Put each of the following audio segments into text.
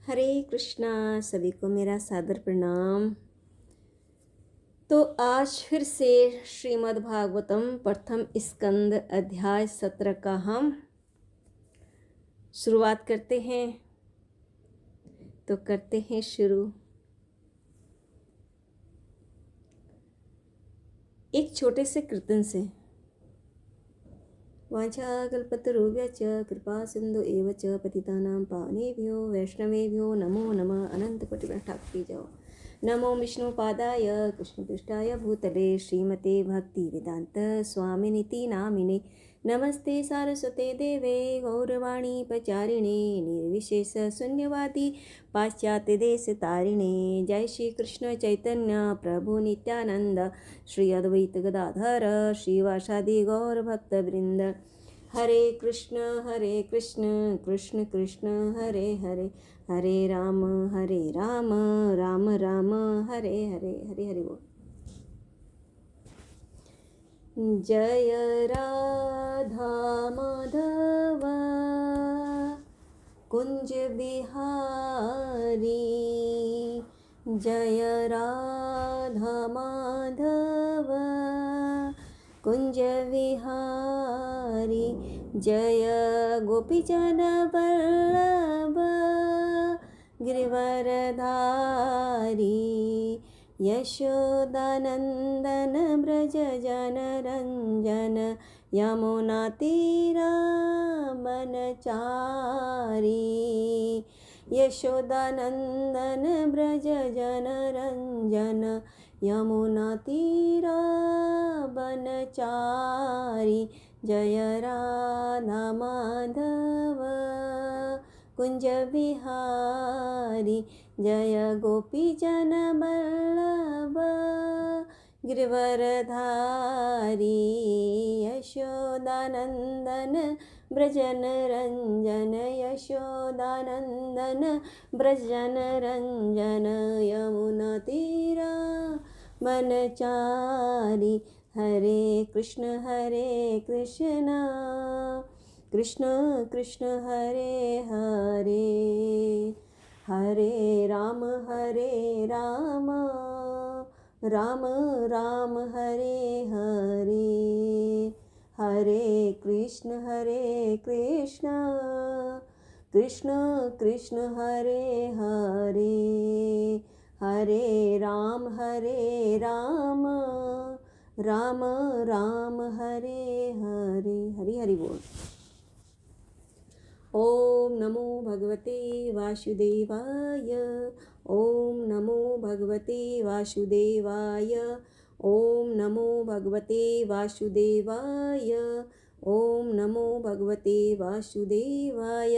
हरे कृष्णा। सभी को मेरा सादर प्रणाम। तो आज फिर से श्रीमद् भागवतम प्रथम स्कंद अध्याय 17 का हम शुरुआत करते हैं। तो करते हैं शुरू। एक छोटे से कीर्तन से। वाञ्छाकल्पतरुभ्यश्च कृपा सिंधु एव च पतितानां पावनेभ्यो वैष्णवेभ्यो नमो नमः। अनंतकोटिब्रह्मठाकुर जाओ। नमो विष्णुपादाय कृष्णपृष्ठाय भूतले श्रीमते भक्तिवेदांत स्वामिनिति नामिने। नमस्ते सारस्वते देवे गौरवाणी प्रचारिणे निर्विशेष शून्यवादी पाश्चात्य देश तारिणे। जय श्री कृष्ण चैतन्य प्रभु नित्यानंद श्री अद्वैत गदाधर श्रीवासादि गौर भक्त वृंद। हरे कृष्ण कृष्ण कृष्ण हरे हरे, हरे राम राम राम हरे हरे। हरे हरे बोल। जय राधा माधव कुंज बिहारी, जय राधा माधव कुंज विहारी, जय गोपीजन वल्लभ गिरिवरधारी, यशोदानंदन ब्रज जनरंजन यमुना तीरा बनचारी। यशोदानंदन ब्रज जनरंजन यमुना तीरा बनचारी। जय राधा माधव कुंज बिहारी, जय गोपीजन वल्लभ गिरिवरधारी, यशोदानंदन ब्रजन रंजन यशोदानंदन ब्रजन रंजन यमुना तीरा बनचारी। हरे कृष्ण कृष्ण कृष्ण हरे हरे, हरे राम राम राम हरे हरे, हरे कृष्ण कृष्ण कृष्ण हरे हरे, हरे राम राम राम हरे हरे। हरि हरि बोल। ओम नमो भगवते वासुदेवाय, ओम नमो भगवते वासुदेवाय, ओम नमो भगवते वासुदेवाय, ओम नमो भगवते वासुदेवाय।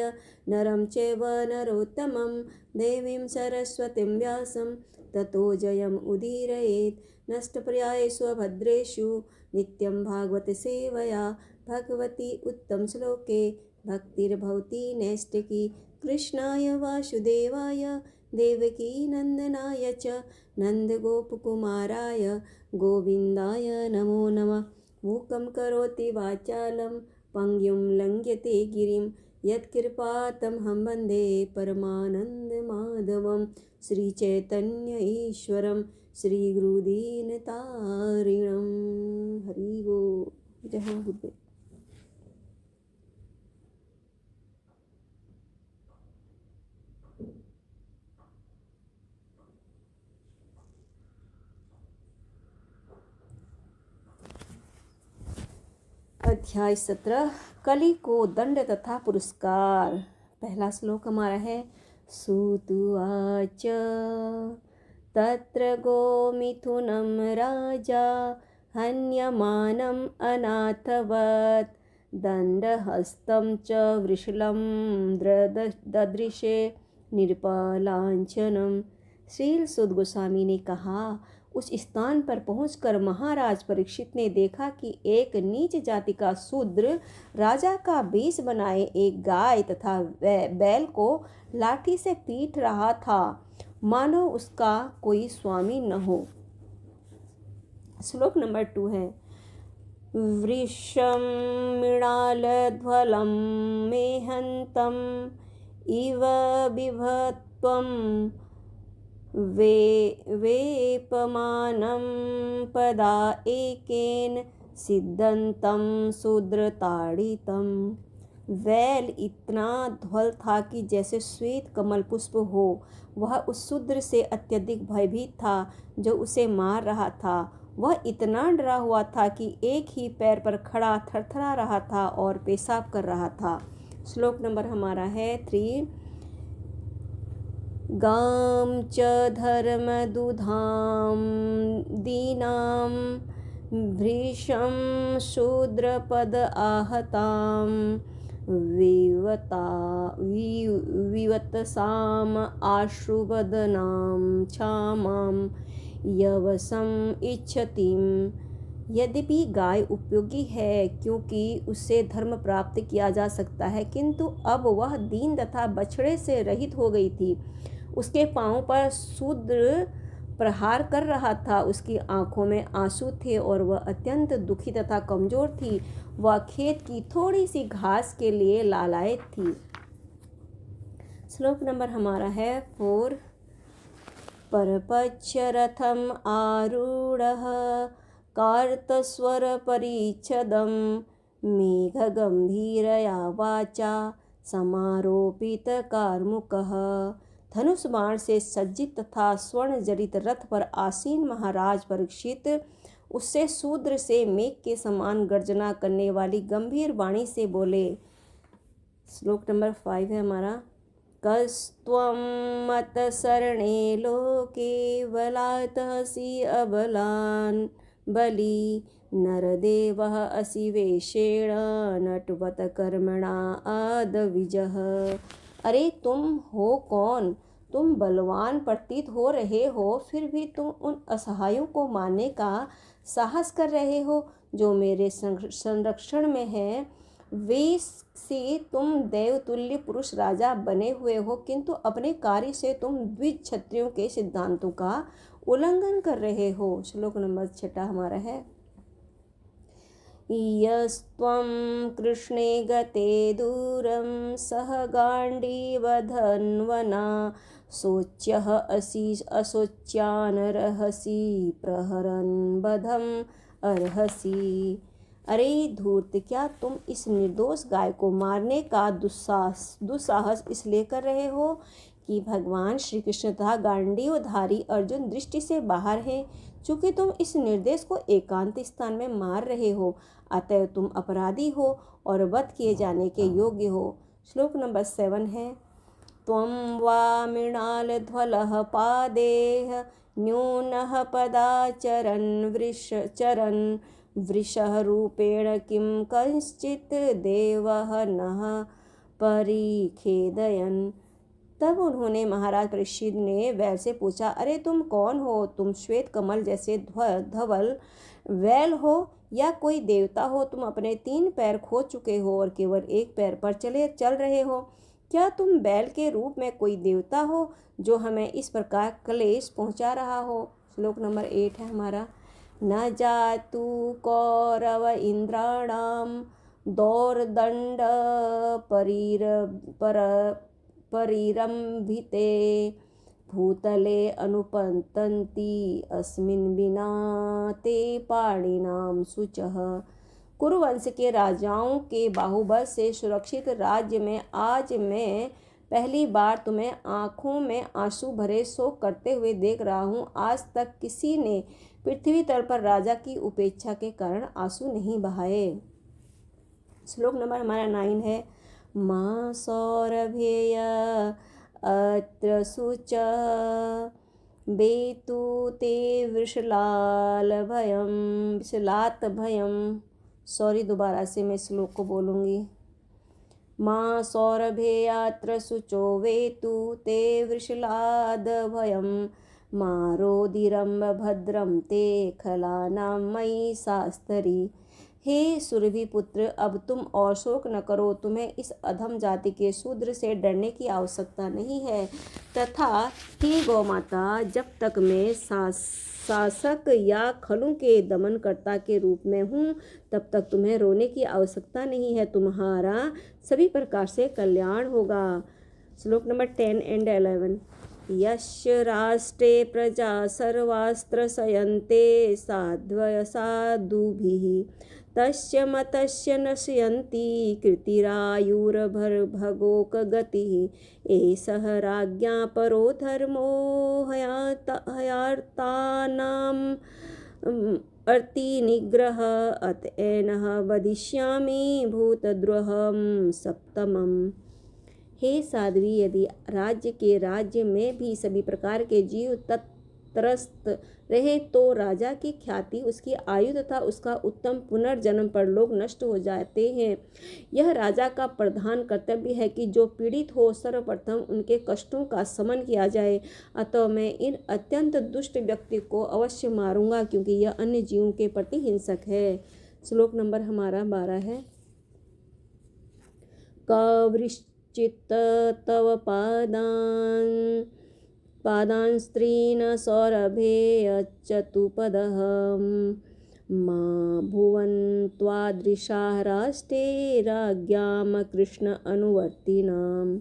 नरं चैव नरोत्तमं देवीं सरस्वतीं व्यासं ततो जयम् उदीरयेत्। नष्टप्रायेषु भद्रेषु नित्यं भागवत सेवया भगवती उत्तम श्लोके भक्तिर्भवति नैष्टिकी। कृष्णाय वासुदेवाय देवकी नंदनाय च नन्दगोपकुमाराय गोविन्दाय नमो नमः। मूकं करोति वाचालं पङ्गुं लङ्घयते गिरिं, यत्कृपातमहं वन्दे परमानन्दमाधवं। श्रीचैतन्य ईश्वरं श्रीगुरुदीनतारिणं। हरि बोल। जय हो गुरुदेव। अध्याय 17 कली को दंड तथा पुरस्कार। पहला श्लोक हमारा है। सुतुवाच तत्र गोमिथुनं राजा हन्यमानम् अनाथवत्, दंडहस्तं च वृषलं ददृशे निर्पलांछनम्। श्रील सुत गोस्वामी ने कहा, उस स्थान पर पहुंचकर महाराज परीक्षित ने देखा कि एक नीच जाति का शूद्र राजा का वेश बनाए एक गाय तथा बैल को लाठी से पीट रहा था, मानो उसका कोई स्वामी न हो। श्लोक नंबर 2 है। वृषं मृणालध्वलं मेहन्तं इव बिभत्वं वेपमानं पदा एकेन सिद्धन्तं शूद्रताड़ितं। वैल इतना ध्वल था कि जैसे श्वेत कमल पुष्प हो। वह उस शूद्र से अत्यधिक भयभीत था जो उसे मार रहा था। वह इतना डरा हुआ था कि एक ही पैर पर खड़ा थरथरा रहा था और पेशाब कर रहा था। श्लोक नंबर हमारा है 3। गां च धर्मदुधां दीनां भृशं शूद्रपद आहतां विवतसाम आशुवदनां क्षामां यवसम इच्छतिम। यद्यपि गाय उपयोगी है क्योंकि उससे धर्म प्राप्त किया जा सकता है, किंतु अब वह दीन तथा बछड़े से रहित हो गई थी। उसके पांव पर शूद्र प्रहार कर रहा था। उसकी आंखों में आंसू थे और वह अत्यंत दुखी तथा कमजोर थी। वह खेत की थोड़ी सी घास के लिए लालायित थी। श्लोक नंबर हमारा है 4। परपच्छ रथम आरूढ़ः कार्तस्वर परिच्छदं मेघगंभीरया वाचा समारोपित कार्मुकः। धनुष बाण से सज्जित तथा स्वर्ण जड़ित रथ पर आसीन महाराज परीक्षित उससे शूद्र से मेघ के समान गर्जना करने वाली गंभीर वाणी से बोले। श्लोक नंबर 5 है हमारा। कस्त्वं मतसरणे लोके बलातहसि अबलान् बली नरदेवः असि वेशेण नटवत कर्मणा आदविजः। अरे तुम हो कौन? तुम बलवान प्रतीत हो रहे हो, फिर भी तुम उन असहायों को मारने का साहस कर रहे हो जो मेरे संरक्षण में है। वेश से तुम देवतुल्य पुरुष राजा बने हुए हो, किंतु अपने कार्य से तुम द्विज क्षत्रियों के सिद्धांतों का उल्लंघन कर रहे हो। श्लोक नंबर 6 हमारा है। यस्त्वं कृष्णे गते दूरं सह गाण्डीवधन्वना शोच्यः असि अशोच्यानर्हसि प्रहरन् बधम् अर्हसि। अरे धूर्त, क्या तुम इस निर्दोष गाय को मारने का दुस्साहस इसलिए कर रहे हो कि भगवान श्री कृष्ण तथा गांडीवधारी अर्जुन दृष्टि से बाहर हैं। चूँकि तुम इस निर्देश को एकांत स्थान में मार रहे हो, अतः तुम अपराधी हो और वध किए जाने के योग्य हो। श्लोक नंबर 7 है। त्वं वा मृणालध्वलः पादेह न्यूनः पदाचरन् वृषः रूपेण किं कश्चित् देवः नः परिखेदयन्। तब उन्होंने महाराज परीक्षित ने वैल से पूछा, अरे तुम कौन हो? तुम श्वेत कमल जैसे धवल वैल हो या कोई देवता हो? तुम अपने 3 पैर खो चुके हो और केवल एक पैर पर चल रहे हो। क्या तुम बैल के रूप में कोई देवता हो जो हमें इस प्रकार क्लेश पहुंचा रहा हो? श्लोक नंबर 8 है हमारा। न जातु कौरव इंद्राणाम दौर्दंड परिरंभिते भूतले अनुपतन्ति अस्मिन् बिना ते पाणिनां शुचः। कुरुवंश के राजाओं के बाहुबल से सुरक्षित राज्य में आज मैं पहली बार तुम्हें आँखों में आंसू भरे शोक करते हुए देख रहा हूँ। आज तक किसी ने पृथ्वी तल पर राजा की उपेक्षा के कारण आंसू नहीं बहाए। श्लोक नंबर हमारा 9 है। मां सौरभेय अत्र शुच बेतु ते विशलात भयम। सॉरी, दोबारा से मैं श्लोक को बोलूँगी। मां सौरभेयात्र शुचो वेतु ते वृषलाद भयम मारोदिरं भद्रं ते खलानां मयि शास्तरी। हे सुरभि पुत्र, अब तुम और शोक न करो। तुम्हें इस अधम जाति के शूद्र से डरने की आवश्यकता नहीं है। तथा हे गौ माता, जब तक मैं शासक या खलों के दमनकर्ता के रूप में हूँ, तब तक तुम्हें रोने की आवश्यकता नहीं है। तुम्हारा सभी प्रकार से कल्याण होगा। श्लोक नंबर 10 and 11। यस्य राष्ट्रे प्रजा सर्वास्त्रसयन्ते साध्वय साधुभिः तस्य मतस्य नश्यन्ति कृतिरायुर्भर्गोकगतिः एषः राज्ञा परो धर्मो हयार्तानाम् अर्तिनिग्रह अतएनः वदिष्यामि भूतद्रोहं सप्तमम्। हे साध्वी, यदि राज्य में भी सभी प्रकार के जीव तटस्थ रहे तो राजा की ख्याति, उसकी आयु तथा उसका उत्तम पुनर्जन्म पर लोग नष्ट हो जाते हैं। यह राजा का प्रधान कर्तव्य है कि जो पीड़ित हो सर्वप्रथम उनके कष्टों का शमन किया जाए। अतः मैं इन अत्यंत दुष्ट व्यक्ति को अवश्य मारूंगा, क्योंकि यह अन्य जीवों के प्रति हिंसक है। श्लोक नंबर हमारा 12 है। कवृश्चित् तव पादान् स्त्रीन् सौरभे अच्युतपदः मा भुवन् त्वादृशाः राष्ट्रे राज्ञां कृष्ण अनुवर्तिनाम्।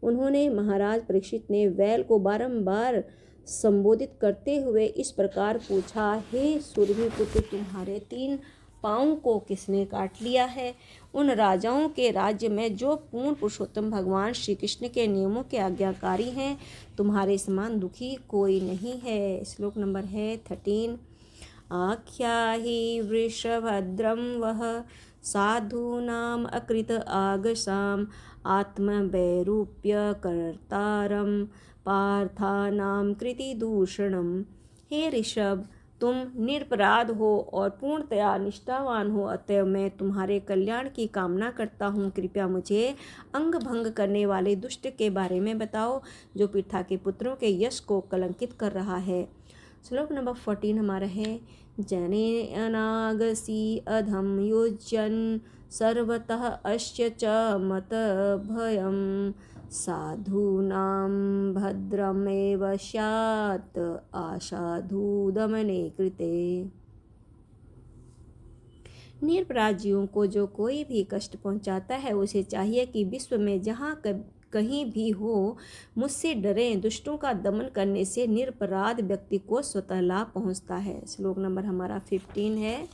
उन्होंने महाराज परीक्षित ने वैल को बारंबार संबोधित करते हुए इस प्रकार पूछा, हे सूर्य पुत्र, तुम्हारे 3 पाँव को किसने काट लिया है? उन राजाओं के राज्य में जो पूर्ण पुरुषोत्तम भगवान श्री कृष्ण के नियमों के आज्ञाकारी हैं, तुम्हारे समान दुखी कोई नहीं है। श्लोक नंबर है 13। आख्याहि वृषभद्रं वह साधूनाम अकृत आगसाम आत्मवैरूप्य कर्तारम पार्थानाम कृति दूषणम। हे ऋषभ, तुम निरपराध हो और पूर्णतया निष्ठावान हो, अतएव मैं तुम्हारे कल्याण की कामना करता हूँ। कृपया मुझे अंग भंग करने वाले दुष्ट के बारे में बताओ, जो पृथा के पुत्रों के यश को कलंकित कर रहा है। श्लोक नंबर 14 हमारा है। जने अनागसी अधम युज्यन् सर्वतः अस्य च मत भयम् साधूनां भद्रमेव स्यात् आसाधु दमने कृते। निरपराध जीवों को जो कोई भी कष्ट पहुंचाता है, उसे चाहिए कि विश्व में जहाँ कहीं भी हो, मुझसे डरें। दुष्टों का दमन करने से निरपराध व्यक्ति को स्वतः लाभ पहुंचता है। श्लोक नंबर हमारा 15 है।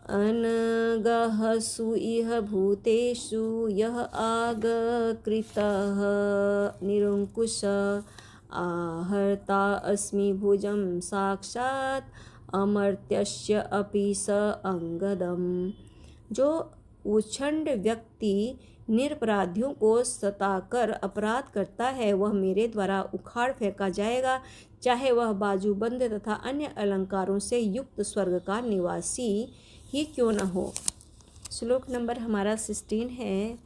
अनगहसु इह भूतेषु यः आगकृतः निरंकुश आहर्ता अस्मि भुजं साक्षात् अमर्त्यस्य अपि स अंगदम्। जो उच्छृंड व्यक्ति निरपराधियों को सताकर अपराध करता है, वह मेरे द्वारा उखाड़ फेंका जाएगा, चाहे वह बाजूबंद तथा अन्य अलंकारों से युक्त स्वर्ग का निवासी ही क्यों न हो। श्लोक नंबर हमारा 16 है।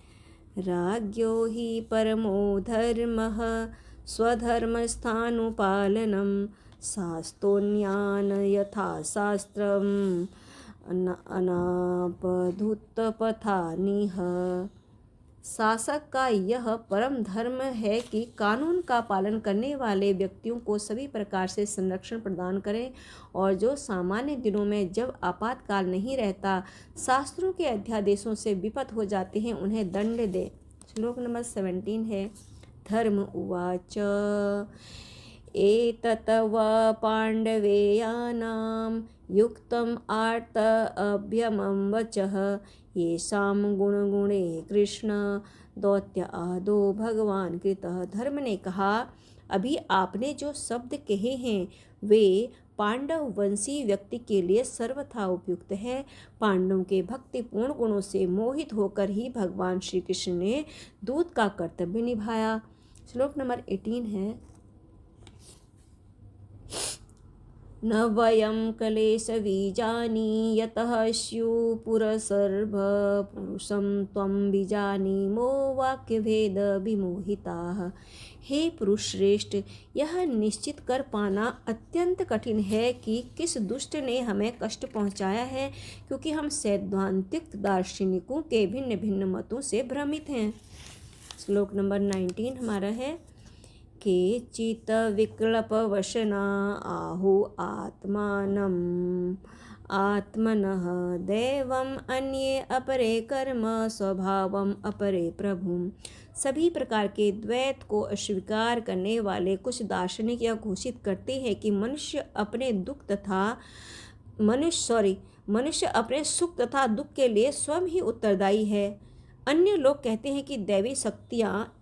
राज्ञो हि परमो धर्मः स्वधर्मस्थानुपालनं शास्तोन्यान् यथा शास्त्रम् अनापधुत्तपथानिह। शासक का यह परम धर्म है कि कानून का पालन करने वाले व्यक्तियों को सभी प्रकार से संरक्षण प्रदान करें, और जो सामान्य दिनों में जब आपातकाल नहीं रहता शास्त्रों के अध्यादेशों से विपत हो जाते हैं, उन्हें दंड दे। श्लोक नंबर 17 है। धर्म उवाच एतत् वा पाण्डवेयानां युक्तम् आर्त अभ्यमं वचः येषां गुणगुणे कृष्ण दौत्य आदो भगवान कृतः। धर्म ने कहा, अभी आपने जो शब्द कहे हैं वे पांडव वंशी व्यक्ति के लिए सर्वथा उपयुक्त है। पांडवों के भक्तिपूर्ण गुणों से मोहित होकर ही भगवान श्री कृष्ण ने दूत का कर्तव्य निभाया। श्लोक नंबर 18 है। न वयं क्लेशबीजानि यतः स्युः पुरसर्भ पुरुषं त्वं बीजानीमो वाक्यभेद विमोहिताः। हे पुरुष श्रेष्ठ, यह निश्चित कर पाना अत्यंत कठिन है कि किस दुष्ट ने हमें कष्ट पहुंचाया है, क्योंकि हम सैद्धांतिक दार्शनिकों के भिन्न भिन्न मतों से भ्रमित हैं। श्लोक नंबर 19 हमारा है। केचित् विकल्पवशना आहु आत्मनः दैवम् अन्ये अपरे कर्म स्वभावम् अपरे प्रभुम् सभी प्रकार के द्वैत को अस्वीकार करने वाले कुछ दार्शनिक यह घोषित करते हैं कि मनुष्य अपने सुख तथा दुख के लिए स्वयं ही उत्तरदायी है। अन्य लोग कहते हैं कि दैवी शक्तियाँ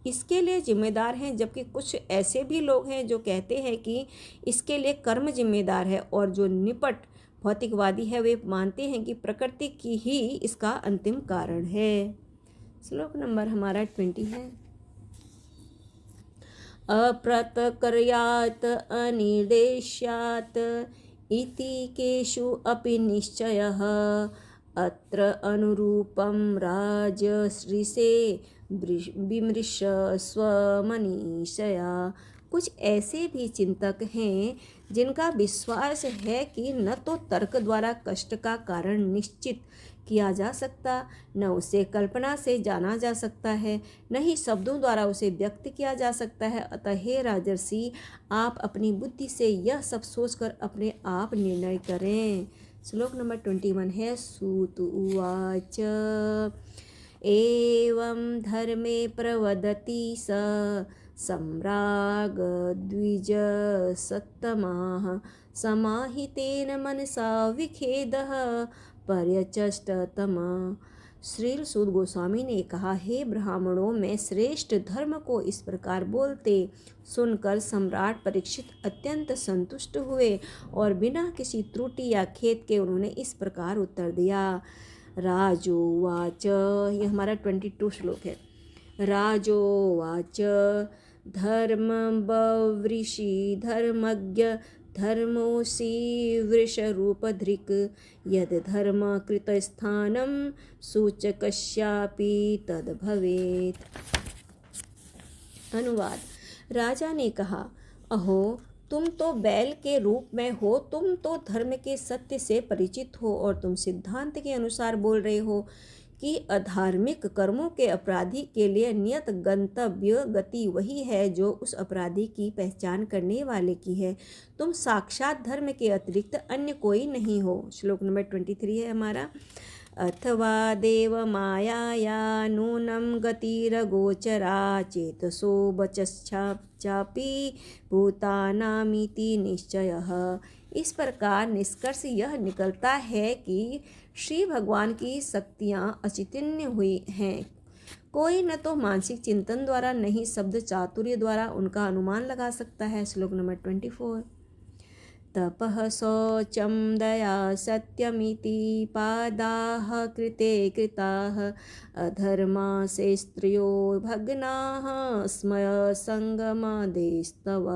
इसके लिए जिम्मेदार हैं, जबकि कुछ ऐसे भी लोग हैं जो कहते हैं कि इसके लिए कर्म जिम्मेदार है, और जो निपट भौतिकवादी है वे मानते हैं कि प्रकृति की ही इसका अंतिम कारण है। श्लोक नंबर हमारा 20 है। अप्रतक्रियात् अनिर्देश्यात् इति केषु अपि निश्चयः अत्र अनुरूपं राजश्रीसे विमृश स्वमनीषया। कुछ ऐसे भी चिंतक हैं जिनका विश्वास है कि न तो तर्क द्वारा कष्ट का कारण निश्चित किया जा सकता, न उसे कल्पना से जाना जा सकता है, न ही शब्दों द्वारा उसे व्यक्त किया जा सकता है। अतः हे राजर्षि, आप अपनी बुद्धि से यह सब सोचकर अपने आप निर्णय करें। श्लोक नंबर 21 है। सूत उवाच एवं धर्मे प्रवदति स सम्राग द्विज सत्तमाः समाहितेन मनसा विखेदः पर्यचष्टतमा। श्री सूत गोस्वामी ने कहा, हे ब्राह्मणों, मैं श्रेष्ठ धर्म को इस प्रकार बोलते सुनकर सम्राट परीक्षित अत्यंत संतुष्ट हुए और बिना किसी त्रुटि या खेद के उन्होंने इस प्रकार उत्तर दिया। राजोवाच, ये हमारा 22 श्लोक है। राजोवाच धर्म बवृषि धर्मज्ञ धर्मोऽसि वृषरूपधृक् यद् धर्म कृतस्थानं सूचकस्यापि तद् भवेत्। अनुवाद। राजा ने कहा, अहो, तुम तो बैल के रूप में हो, तुम तो धर्म के सत्य से परिचित हो और तुम सिद्धांत के अनुसार बोल रहे हो कि अधार्मिक कर्मों के अपराधी के लिए नियत गंतव्य गति वही है जो उस अपराधी की पहचान करने वाले की है। तुम साक्षात धर्म के अतिरिक्त अन्य कोई नहीं हो। श्लोक नंबर 23 है हमारा। अथवा देव मायाया नूनं गतिरगोचरा चेतसो वचश्चापि भूतानामिति निश्चयः। इस प्रकार निष्कर्ष यह निकलता है कि श्री भगवान की शक्तियाँ अचिंत्य हुई हैं। कोई न तो मानसिक चिंतन द्वारा, न ही शब्द चातुर्य द्वारा उनका अनुमान लगा सकता है। श्लोक नंबर 24। तपः शौचं दया सत्यमिति पादाः कृते कृताः अधर्मासे स्त्रियो भग्नाः स्मय संगमादेस्तव।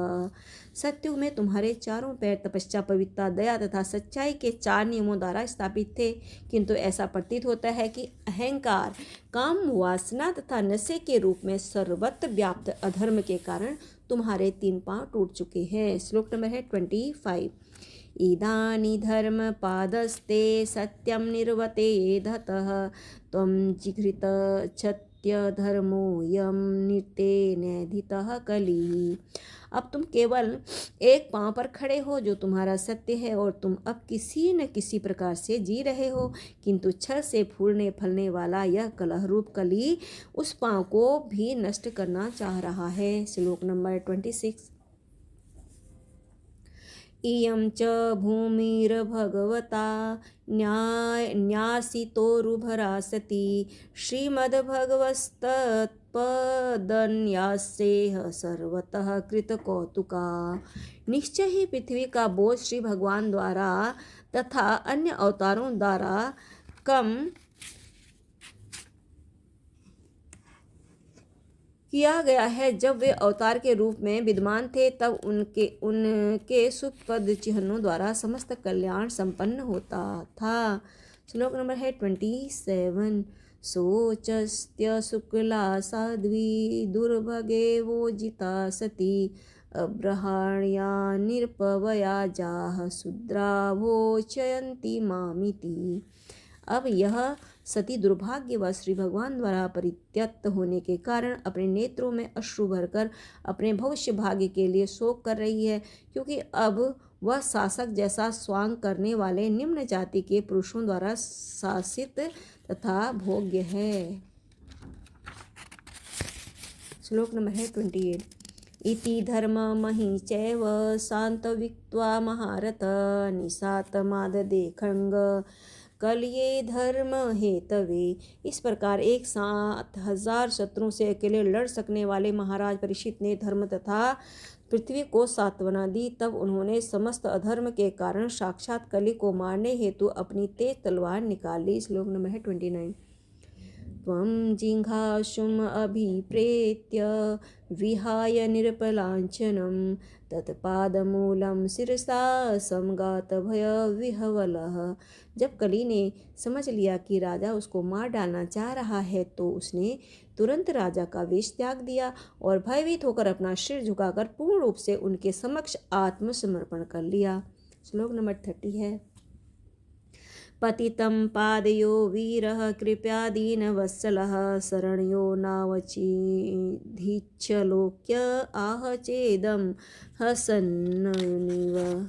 सत्युग में तुम्हारे चारों पैर तपस्या, पवित्रता, दया तथा सच्चाई के 4 नियमों द्वारा स्थापित थे, किंतु ऐसा प्रतीत होता है कि अहंकार, काम, वासना तथा नशे के रूप में सर्वत्र व्याप्त अधर्म के कारण तुम्हारे 3 पांव टूट चुके हैं। श्लोक नंबर है 25। इदानी धर्म पादस्ते सत्यम निर्वते धतः त्वं जिघृत क्षत्य धर्मो यम निते नैधितः कली। अब तुम केवल एक पांव पर खड़े हो जो तुम्हारा सत्य है, और तुम अब किसी न किसी प्रकार से जी रहे हो, किंतु छल से फूलने फलने वाला यह कलह रूप कली उस पांव को भी नष्ट करना चाह रहा है। श्लोक नंबर 26। इयं च भूमिर्भगवता न्यासितोरुभरा सती श्रीमद्भगवस्तत्पदन्यासेह सर्वतः कृतकौतुका। निश्चय ही पृथ्वी का बोझ श्री भगवान द्वारा तथा अन्य अवतारों द्वारा कम किया गया है। जब वे अवतार के रूप में विद्यमान थे, तब उनके सुपद चिन्हों द्वारा समस्त कल्याण संपन्न होता था। श्लोक नंबर है 27। सोचस्त्य शुक्ला साध्वी दुर्भगे वोजिता सती अब्रहाण्या निरपवया जाह शूद्रा वोचयन्ति मामिति। अब यह सती दुर्भाग्यवश श्री भगवान द्वारा परित्यक्त होने के कारण अपने नेत्रों में अश्रु भरकर अपने भविष्य भाग्य के लिए शोक कर रही है, क्योंकि अब वह शासक जैसा स्वांग करने वाले निम्न जाति के पुरुषों द्वारा शासित तथा भोग्य है। श्लोक नंबर है 28। इति धर्ममहि चैव सान्तविक्त्वा महारथ निशातमाददेखंग कलिये धर्म हेतवे। इस प्रकार 7,000 शत्रुओं से अकेले लड़ सकने वाले महाराज परीक्षित ने धर्म तथा पृथ्वी को सांत्वना दी। तब उन्होंने समस्त अधर्म के कारण साक्षात कलि को मारने हेतु अपनी तेज तलवार निकाली। श्लोक नंबर है 29। त्वं जिघांसुम अभिप्रेत्य विहाय निरपलाञ्छनं तत्पादमूलं शिरसा समगात भय विह्वलः। जब कली ने समझ लिया कि राजा उसको मार डालना चाह रहा है तो उसने तुरंत राजा का वेश त्याग दिया और भयभीत होकर अपना सिर झुकाकर पूर्ण रूप से उनके समक्ष आत्मसमर्पण कर लिया। श्लोक नंबर 30 है। पतितं पादयो वीरः कृपया दीनवत्सलः शरण्यो नावचिधिच्छलोक्य आह चेदं हसन्निव।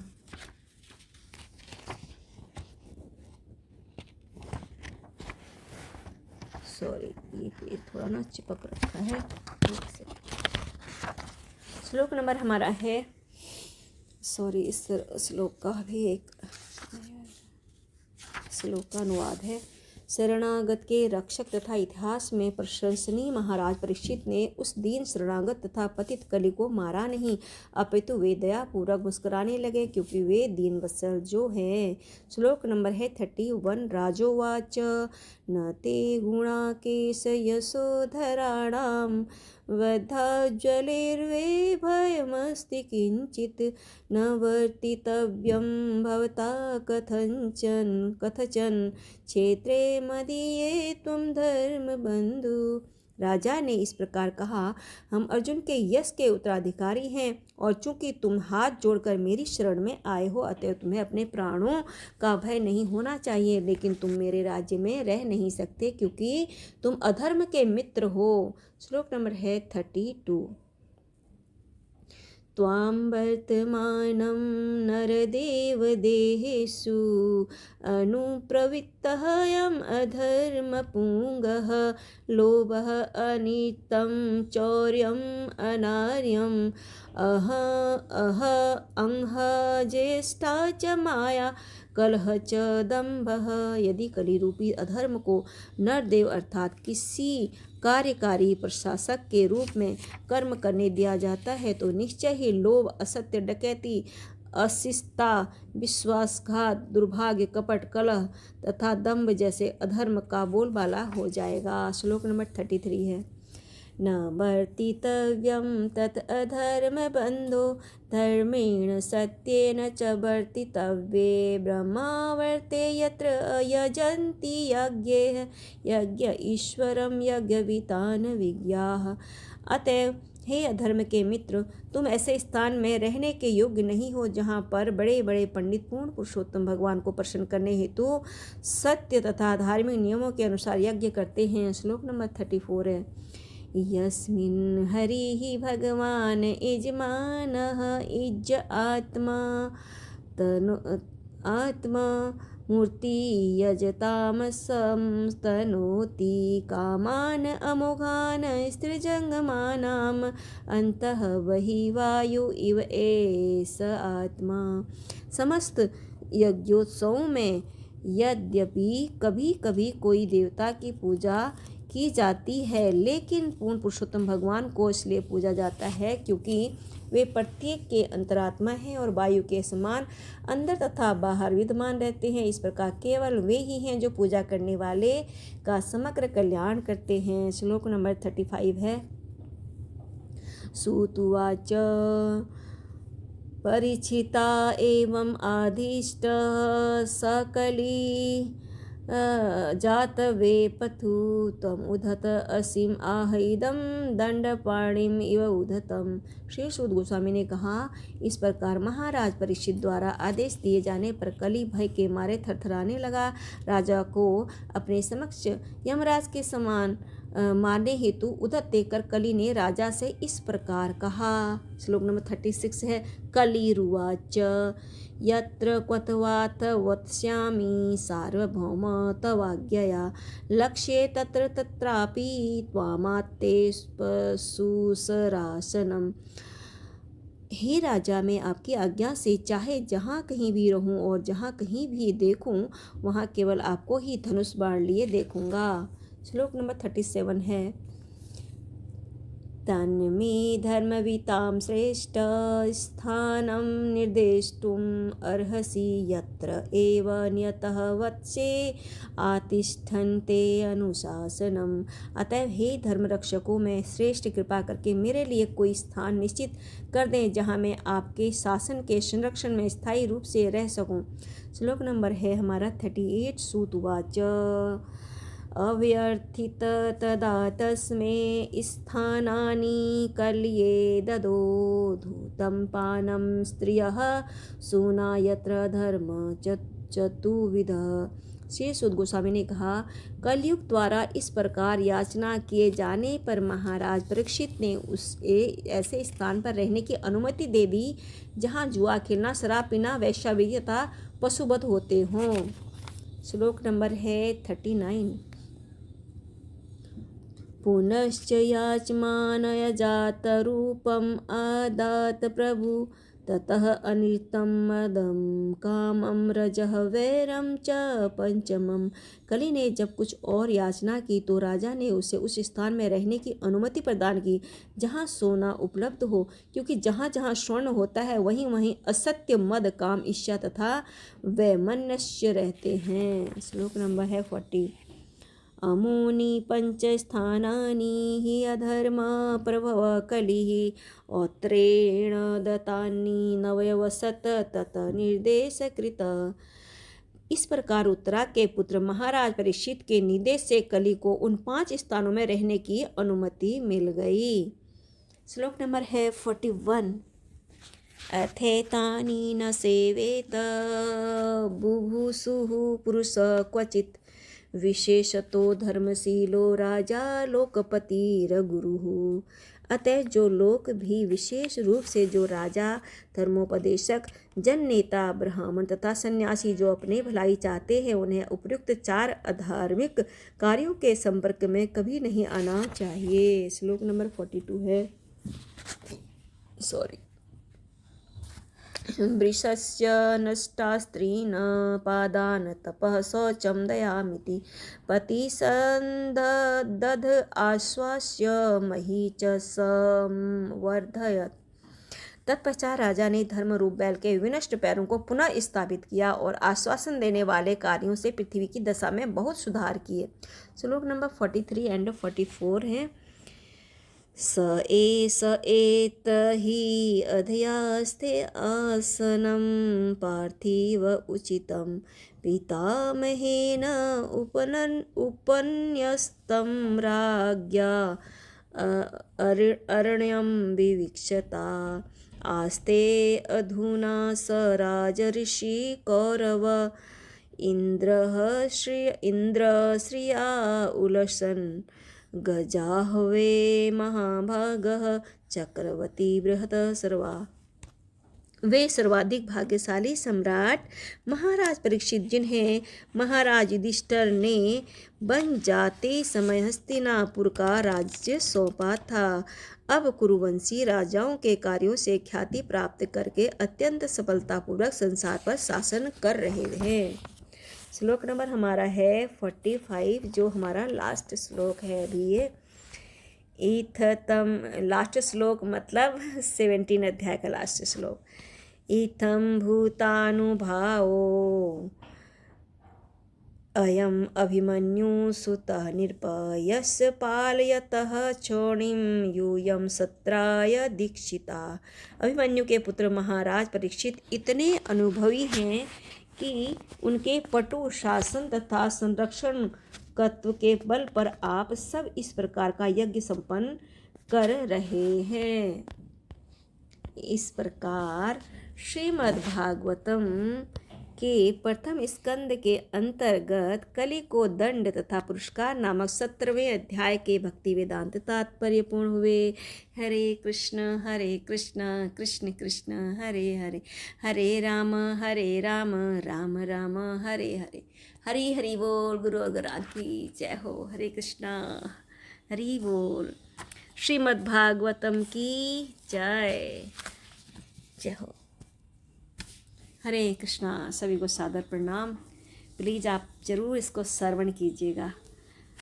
सॉरी, ये थोड़ा ना चिपक रखा है। श्लोक नंबर हमारा है, सॉरी, इस श्लोक का भी एक श्लोक का अनुवाद है। शरणागत के रक्षक तथा इतिहास में प्रशंसनीय महाराज परीक्षित ने उस दीन शरणागत तथा पतित कलि को मारा नहीं, अपितु वे दयापूर्वक मुस्कुराने लगे क्योंकि वे दीन वत्सल जो है। श्लोक नंबर है 31। राजोवाच न ते गुणा केश यशोधराणां वधाज्वलेर्वे भयमस्ति किंचित् न वर्तितव्यं भवता कथचन क्षेत्रे मदीये त्वं धर्मबन्धु। राजा ने इस प्रकार कहा, हम अर्जुन के यश के उत्तराधिकारी हैं और चूंकि तुम हाथ जोड़कर मेरी शरण में आए हो अतः तुम्हें अपने प्राणों का भय नहीं होना चाहिए, लेकिन तुम मेरे राज्य में रह नहीं सकते क्योंकि तुम अधर्म के मित्र हो। श्लोक नंबर है 32। त्वां वर्तमानं नरदेवदेहेषु अनुप्रवृत्तः यम् अधर्मपुङ्गः लोभः अनितं चौर्यम् अनार्यम् अंह ज्येष्ठा च माया कलह च दंभः। यदि कलिरूपी अधर्म को नरदेव अर्थात किसी कार्यकारी प्रशासक के रूप में कर्म करने दिया जाता है तो निश्चय ही लोभ, असत्य, डकैती, अशिष्टता, विश्वासघात, दुर्भाग्य, कपट, कलह तथा दंभ जैसे अधर्म का बोलबाला हो जाएगा। श्लोक नंबर 33 है। न वर्तितव्यं तत् अधर्मबन्धो धर्मेण सत्येन च वर्तितव्ये ब्रह्मावर्ते यत्र यजन्ति यज्ञे यज्ञ ईश्वरं यज्ञवितान विज्ञाः। अतएव हे अधर्म के मित्र, तुम ऐसे स्थान में रहने के योग्य नहीं हो जहाँ पर बड़े बड़े पंडित पूर्ण पुरुषोत्तम भगवान को प्रसन्न करने हेतु सत्य तथा धार्मिक नियमों के अनुसार यज्ञ करते हैं। श्लोक नंबर 34 है। यस्मिन् हरिः भगवान् यजमानः इज्ज आत्मा मूर्ति यजतामसंस्तनोति कामान् अमोघान् स्त्रीजंगमानाम् अन्तः बहिः वायु इव एष आत्मा। समस्त यज्ञोत्सवों में यद्यपि कभी कभी कोई देवता की पूजा की जाती है, लेकिन पूर्ण पुरुषोत्तम भगवान को इसलिए पूजा जाता है क्योंकि वे प्रत्येक के अंतरात्मा हैं और वायु के समान अंदर तथा बाहर विद्यमान रहते हैं। इस प्रकार केवल वे ही हैं जो पूजा करने वाले का समग्र कल्याण करते हैं। श्लोक नंबर 35 है। सूतुवाच परिचिता एवं आदिष्ट सकली जातवे पथु तम उद्धत असीम आहिदम दंडपाणिम इव उद्धतम। श्री सूत गोस्वामी ने कहा, इस प्रकार महाराज परीक्षित द्वारा आदेश दिए जाने पर कली भय के मारे थरथराने लगा। राजा को अपने समक्ष यमराज के समान मारने हेतु उद्यत देखकर कलि ने राजा से इस प्रकार कहा। श्लोक नंबर 36 है। कलिरुवाच यत्र क्वथवाथ वत्स्यामि सार्वभौम तवाज्ञया लक्ष्ये तत्र तत्रापि त्वामात्ते सुसरासनम। हे राजा, मैं आपकी आज्ञा से चाहे जहाँ कहीं भी रहूँ और जहाँ कहीं भी देखूँ वहाँ केवल आपको ही धनुष बाण लिए देखूँगा। श्लोक नंबर 37 है। तन्मे धर्मवितां श्रेष्ठ स्थानं निर्देष्टुम् अर्हसि यत्र एव नियतः वत्से आतिष्ठन्ते अनुशासनम्। अतएव हे धर्म रक्षकों, मैं श्रेष्ठ कृपा करके मेरे लिए कोई स्थान निश्चित कर दें जहाँ मैं आपके शासन के संरक्षण में स्थायी रूप से रह सकूं। श्लोक नंबर है हमारा 38। सूतवाच अव्यर्थित तदा तस्मै स्थानानि कल्ये ददो धूतं पानं स्त्रियः सूना यत्र धर्म चतुर्विधः। श्री सूत गोस्वामी ने कहा, कलयुग द्वारा इस प्रकार याचना किए जाने पर महाराज परीक्षित ने उसे ऐसे स्थान पर रहने की अनुमति दे दी जहाँ जुआ खेलना, शराब पीना, वैश्यावृत्ति तथा पशुवध होते हों। श्लोक नंबर है 39। पुनश्च याचमानय जातरूपम् अदात प्रभु ततः अनितं मदं कामं रजः वैरं च पंचमम। कलि ने जब कुछ और याचना की तो राजा ने उसे उस स्थान में रहने की अनुमति प्रदान की जहाँ सोना उपलब्ध हो, क्योंकि जहाँ जहाँ स्वर्ण होता है वहीं वहीं असत्य, मद, काम, ईर्ष्या तथा वैमनस्य रहते हैं। श्लोक नंबर है 40। अमूनि पंचस्थानानि हि अधर्म प्रभव कलिः औत्रेण दत्तानि नवयवसत तत निर्देशकृत। इस प्रकार उत्तरा के पुत्र महाराज परीक्षित के निर्देश से कलि को उन 5 स्थानों में रहने की अनुमति मिल गई। श्लोक नंबर है 41। अथेतानि न सेवेत बुभुसुः पुरुष क्वचित् विशेषतो धर्मशीलो राजा लोकपतिरगुरुः। अतः जो लोग भी विशेष रूप से जो राजा, धर्मोपदेशक, जन नेता, ब्राह्मण तथा सन्यासी जो अपने भलाई चाहते हैं, उन्हें उपयुक्त 4 अधार्मिक कार्यों के संपर्क में कभी नहीं आना चाहिए। श्लोक नंबर 42 है। वृषस्य नष्टा स्त्रीन् पादान् तपः शौचं दयामिति पतिसन्ददध आश्वास्य मही च संवर्धयत्। तत्पश्चात राजा ने धर्म रूप बैल के विनष्ट पैरों को पुनः स्थापित किया और आश्वासन देने वाले कार्यों से पृथ्वी की दशा में बहुत सुधार किए। श्लोक नंबर 43 एंड 44 हैं। स एत हि अधयास्ते आसनं पार्थिव उचितं पितामहेन उपन्यस्तं राज्ञा अरण्यं विवीक्षता आस्ते अधुना स राजऋषि कौरव इन्द्र श्रिया उलसन् गजाहवे महाभागः चक्रवर्ती बृहत सर्वा। वे सर्वाधिक भाग्यशाली सम्राट महाराज परीक्षित, जिन्हें महाराज युधिष्ठिर ने बन जाते समय हस्तिनापुर का राज्य सौंपा था, अब कुरुवंशी राजाओं के कार्यों से ख्याति प्राप्त करके अत्यंत सफलतापूर्वक संसार पर शासन कर रहे हैं। श्लोक नंबर हमारा है 45, जो हमारा लास्ट श्लोक है अभी ये। इत्थम लास्ट श्लोक मतलब 17 अध्याय का लास्ट श्लोक। इत्थं भूतानुभावो अयम् अभिमन्यु सुतः निर्भयस्य पालयतः क्षोणिं यूयं सत्राय दीक्षिता। अभिमन्यु के पुत्र महाराज परीक्षित इतने अनुभवी हैं कि उनके पटु शासन तथा संरक्षण तत्व के बल पर आप सब इस प्रकार का यज्ञ संपन्न कर रहे हैं। इस प्रकार श्रीमद् भागवतम के प्रथम स्कंद के अंतर्गत कलि को दंड तथा पुरस्कार नामक 17वें अध्याय के भक्ति वेदांत तात्पर्य पूर्ण हुए। हरे कृष्ण कृष्ण कृष्ण हरे हरे, हरे राम राम राम हरे हरे। हरि हरि बोल। गुरु अग्रराज की जय हो। हरे कृष्णा। हरि बोल। श्रीमद् भागवतम की जय। जय हो। हरे कृष्णा। सभी को सादर प्रणाम। प्लीज़ आप ज़रूर इसको श्रवण कीजिएगा।